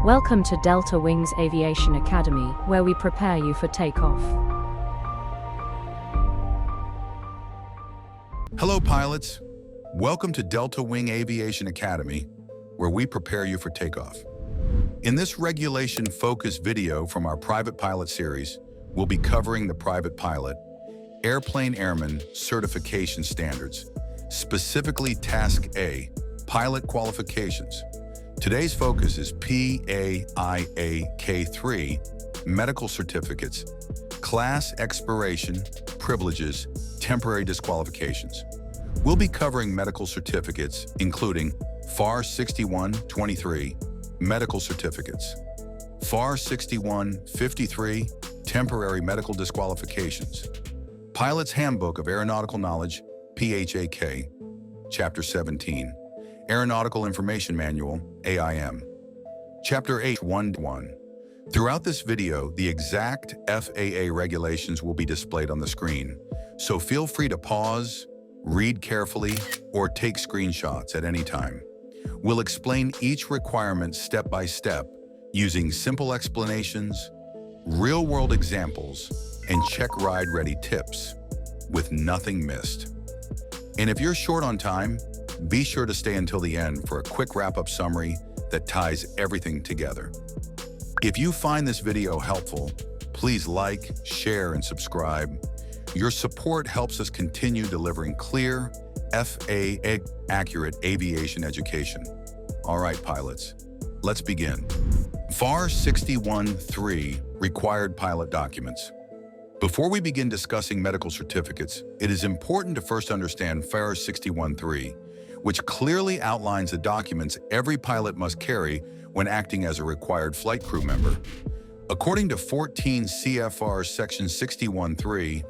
Welcome to Delta Wing Aviation Academy, where we prepare you for takeoff. Hello, pilots. Welcome to Delta Wing Aviation Academy, where we prepare you for takeoff. In this regulation-focused video from our Private Pilot series, we'll be covering the Private Pilot, Airplane Airman Certification Standards, specifically Task A, Pilot Qualifications. Today's focus is PA.I.A.K3, Medical Certificates, Class Expiration, Privileges, Temporary Disqualifications. We'll be covering medical certificates, including FAR 6123, Medical Certificates, FAR 6153, Temporary Medical Disqualifications, Pilot's Handbook of Aeronautical Knowledge, PA.I.A.K, Chapter 17, Aeronautical Information Manual, AIM, Chapter 8.1.1. Throughout this video, the exact FAA regulations will be displayed on the screen, so feel free to pause, read carefully, or take screenshots at any time. We'll explain each requirement step by step, using simple explanations, real-world examples, and check-ride-ready tips, with nothing missed. And if you're short on time, be sure to stay until the end for a quick wrap-up summary that ties everything together. If you find this video helpful, please like, share, and subscribe. Your support helps us continue delivering clear, FAA-accurate aviation education. All right, pilots, let's begin. FAR 61.3 Required Pilot Documents. Before we begin discussing medical certificates, it is important to first understand FAR 61.3, which clearly outlines the documents every pilot must carry when acting as a required flight crew member. According to 14 CFR Section 61.3,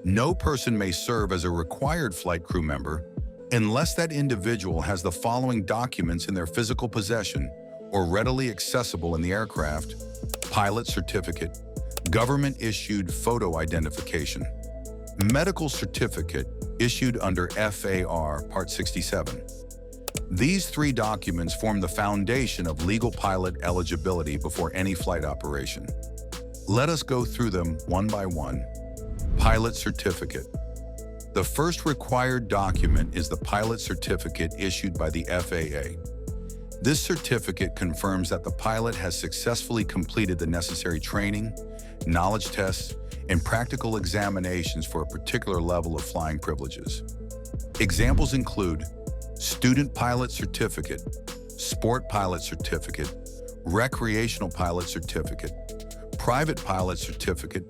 no person may serve as a required flight crew member unless that individual has the following documents in their physical possession or readily accessible in the aircraft: pilot certificate, government-issued photo identification, medical certificate issued under FAR Part 67. These three documents form the foundation of legal pilot eligibility before any flight operation. Let us go through them one by one. Pilot certificate. The first required document is the pilot certificate issued by the FAA. This certificate confirms that the pilot has successfully completed the necessary training, knowledge tests, and practical examinations for a particular level of flying privileges. Examples include Student Pilot Certificate, Sport Pilot Certificate, Recreational Pilot Certificate, Private Pilot Certificate,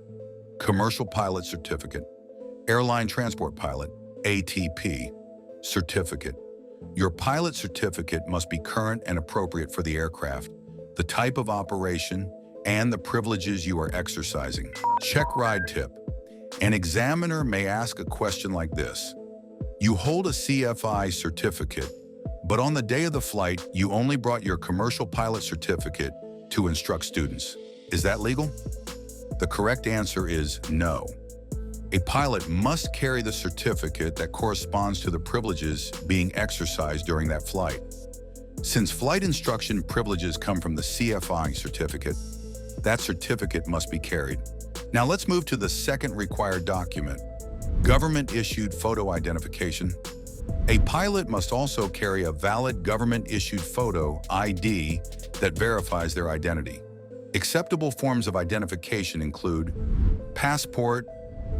Commercial Pilot Certificate, Airline Transport Pilot, ATP, Certificate. Your pilot certificate must be current and appropriate for the aircraft, the type of operation, and the privileges you are exercising. Checkride tip. An examiner may ask a question like this: you hold a CFI certificate, but on the day of the flight, you only brought your commercial pilot certificate to instruct students. Is that legal? The correct answer is no. A pilot must carry the certificate that corresponds to the privileges being exercised during that flight. Since flight instruction privileges come from the CFI certificate, that certificate must be carried. Now let's move to the second required document: government-issued photo identification. A pilot must also carry a valid government-issued photo ID that verifies their identity. Acceptable forms of identification include passport,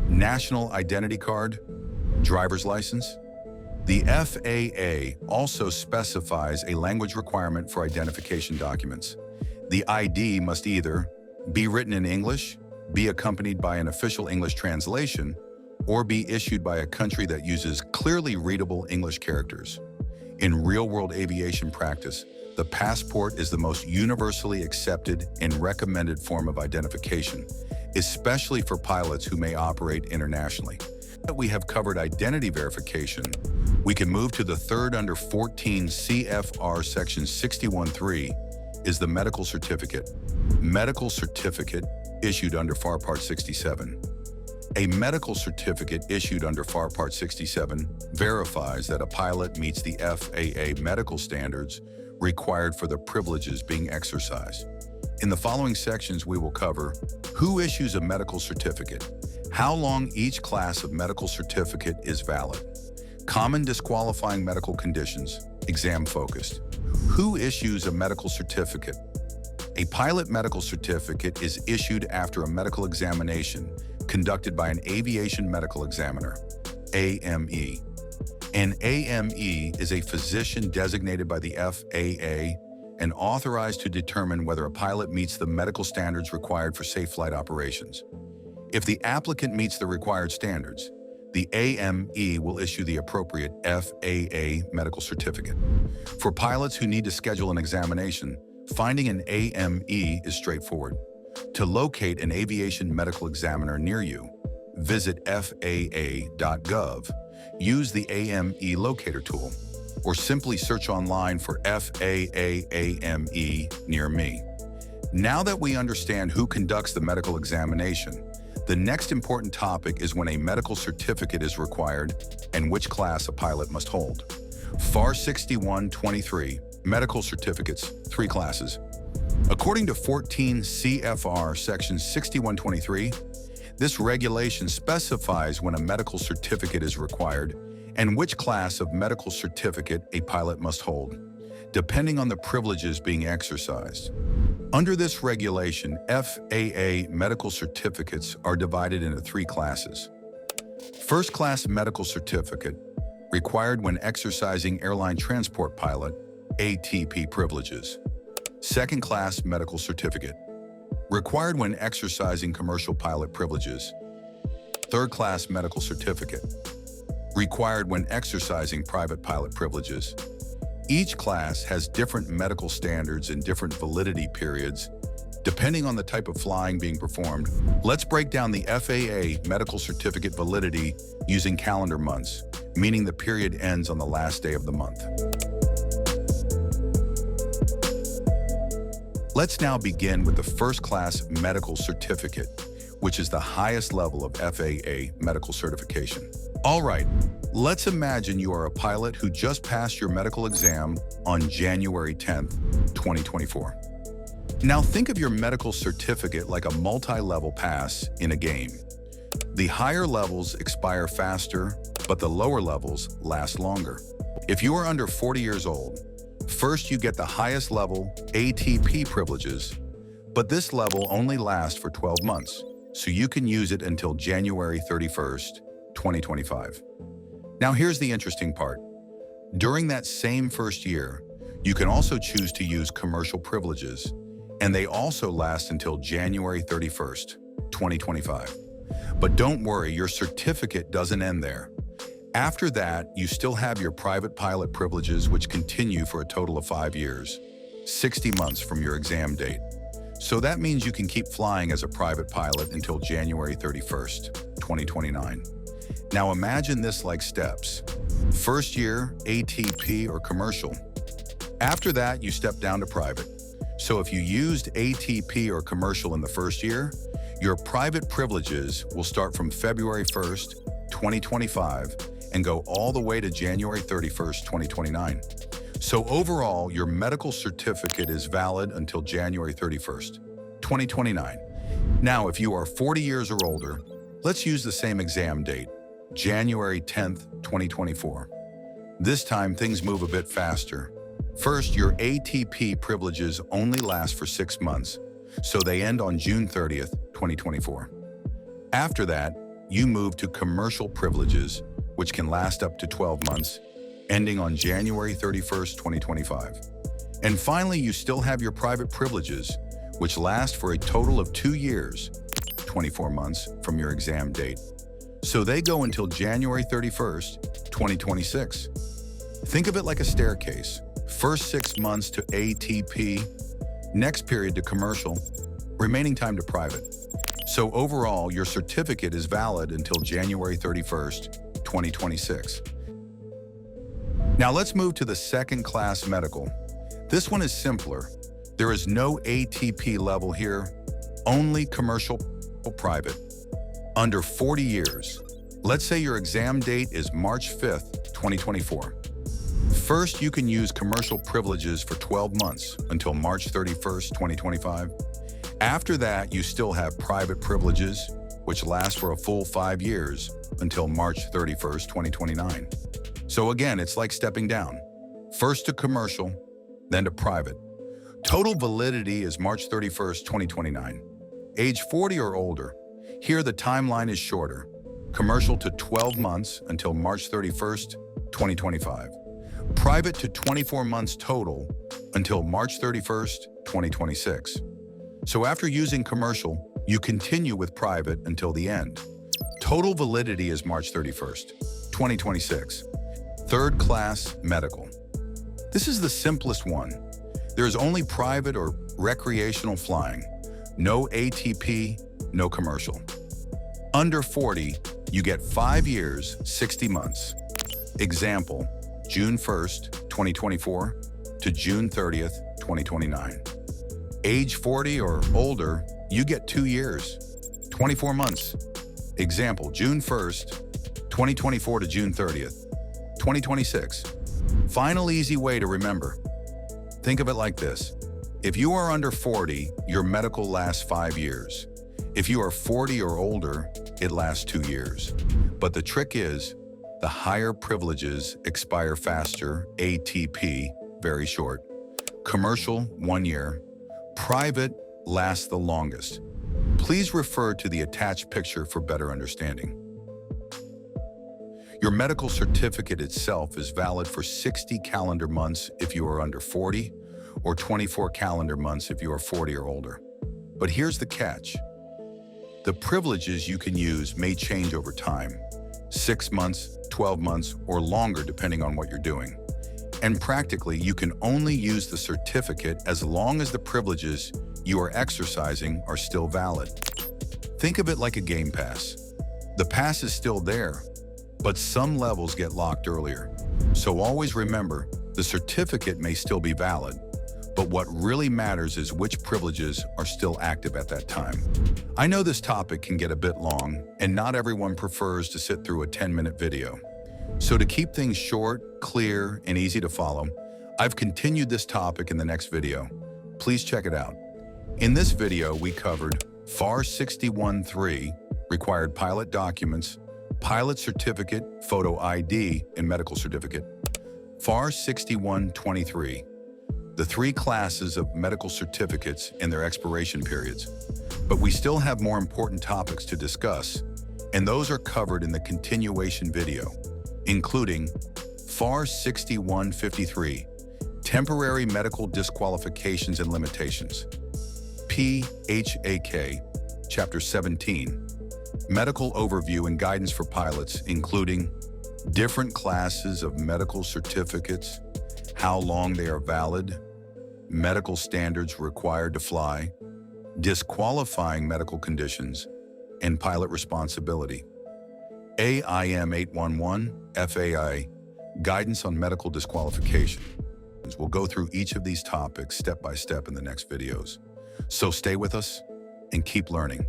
national identity card, driver's license. The FAA also specifies a language requirement for identification documents. The ID must either be written in English, be accompanied by an official English translation, or be issued by a country that uses clearly readable English characters. In real-world aviation practice, the passport is the most universally accepted and recommended form of identification, especially for pilots who may operate internationally. Now that we have covered identity verification, we can move to the third under 14 CFR Section 61.3 is the medical certificate. Medical certificate issued under FAR Part 67. A medical certificate issued under FAR Part 67 verifies that a pilot meets the FAA medical standards required for the privileges being exercised. In the following sections, we will cover who issues a medical certificate, how long each class of medical certificate is valid, common disqualifying medical conditions, exam-focused, who issues a medical certificate. A pilot medical certificate is issued after a medical examination conducted by an aviation medical examiner, AME. An AME is a physician designated by the FAA and authorized to determine whether a pilot meets the medical standards required for safe flight operations. If the applicant meets the required standards, the AME will issue the appropriate FAA medical certificate. For pilots who need to schedule an examination, finding an AME is straightforward. To locate an aviation medical examiner near you, visit FAA.gov, use the AME locator tool, or simply search online for FAA AME near me. Now that we understand who conducts the medical examination, the next important topic is when a medical certificate is required and which class a pilot must hold. FAR 6123, medical certificates, 3 classes. According to 14 CFR Section 6123, this regulation specifies when a medical certificate is required and which class of medical certificate a pilot must hold, depending on the privileges being exercised. Under this regulation, FAA medical certificates are divided into 3 classes. First class medical certificate, required when exercising airline transport pilot, ATP privileges. Second class medical certificate, required when exercising commercial pilot privileges. Third class medical certificate, required when exercising private pilot privileges. Each class has different medical standards and different validity periods, depending on the type of flying being performed. Let's break down the FAA medical certificate validity using calendar months, meaning the period ends on the last day of the month. Let's now begin with the first class medical certificate, which is the highest level of FAA medical certification. All right, let's imagine you are a pilot who just passed your medical exam on January 10th, 2024. Now think of your medical certificate like a multi-level pass in a game. The higher levels expire faster, but the lower levels last longer. If you are under 40 years old, first you get the highest level ATP privileges, but this level only lasts for 12 months, so you can use it until January 31st, 2025. Now here's the interesting part. During that same first year, you can also choose to use commercial privileges, and they also last until January 31st, 2025. But don't worry, your certificate doesn't end there. After that, you still have your private pilot privileges, which continue for a total of 5 years, 60 months from your exam date. So that means you can keep flying as a private pilot until January 31st, 2029. Now imagine this like steps. First year, ATP or commercial. After that, you step down to private. So if you used ATP or commercial in the first year, your private privileges will start from February 1st, 2025 and go all the way to January 31st, 2029. So overall, your medical certificate is valid until January 31st, 2029. Now, if you are 40 years or older, let's use the same exam date, January 10th, 2024. This time, things move a bit faster. First, your ATP privileges only last for 6 months, so they end on June 30th, 2024. After that, you move to commercial privileges, which can last up to 12 months, ending on January 31st, 2025. And finally, you still have your private privileges, which last for a total of 2 years, 24 months from your exam date. So they go until January 31st, 2026. Think of it like a staircase. First 6 months to ATP, next period to commercial, remaining time to private. So overall, your certificate is valid until January 31st, 2026. Now let's move to the second class medical. This one is simpler. There is no ATP level here, only commercial private. Under 40 years. Let's say your exam date is March 5th, 2024. First, you can use commercial privileges for 12 months until March 31st, 2025. After that, you still have private privileges, which last for a full 5 years until March 31st, 2029. So again, it's like stepping down. First to commercial, then to private. Total validity is March 31st, 2029. Age 40 or older. Here the timeline is shorter. Commercial to 12 months until March 31st, 2025. Private to 24 months total until March 31st, 2026. So after using commercial, you continue with private until the end. Total validity is March 31st, 2026. Third class medical. This is the simplest one. There is only private or recreational flying. No ATP, no commercial. Under 40, you get 5 years, 60 months. Example, June 1st, 2024 to June 30th, 2029. Age 40 or older, you get 2 years, 24 months. Example, June 1st, 2024 to June 30th, 2026. Final easy way to remember. Think of it like this. If you are under 40, your medical lasts 5 years. If you are 40 or older, it lasts 2 years. But the trick is, the higher privileges expire faster, ATP, very short. Commercial, 1 year. Private lasts the longest. Please refer to the attached picture for better understanding. Your medical certificate itself is valid for 60 calendar months if you are under 40, or 24 calendar months if you are 40 or older. But here's the catch. The privileges you can use may change over time. 6 months, 12 months, or longer depending on what you're doing. And practically, you can only use the certificate as long as the privileges you are exercising are still valid. Think of it like a game pass. The pass is still there, but some levels get locked earlier. So always remember, the certificate may still be valid, but what really matters is which privileges are still active at that time. I know this topic can get a bit long, and not everyone prefers to sit through a 10-minute video. So to keep things short, clear, and easy to follow, I've continued this topic in the next video. Please check it out. In this video, we covered FAR 61.3, required pilot documents, pilot certificate, photo ID, and medical certificate. FAR 61.23, the 3 classes of medical certificates and their expiration periods. But we still have more important topics to discuss, and those are covered in the continuation video, including FAR 61.53, temporary medical disqualifications and limitations, PA.I.A.K, Chapter 17, medical overview and guidance for pilots, including different classes of medical certificates, how long they are valid, medical standards required to fly, disqualifying medical conditions, and pilot responsibility. AIM 811 FAA Guidance on Medical Disqualification. We'll go through each of these topics step by step in the next videos. So stay with us and keep learning.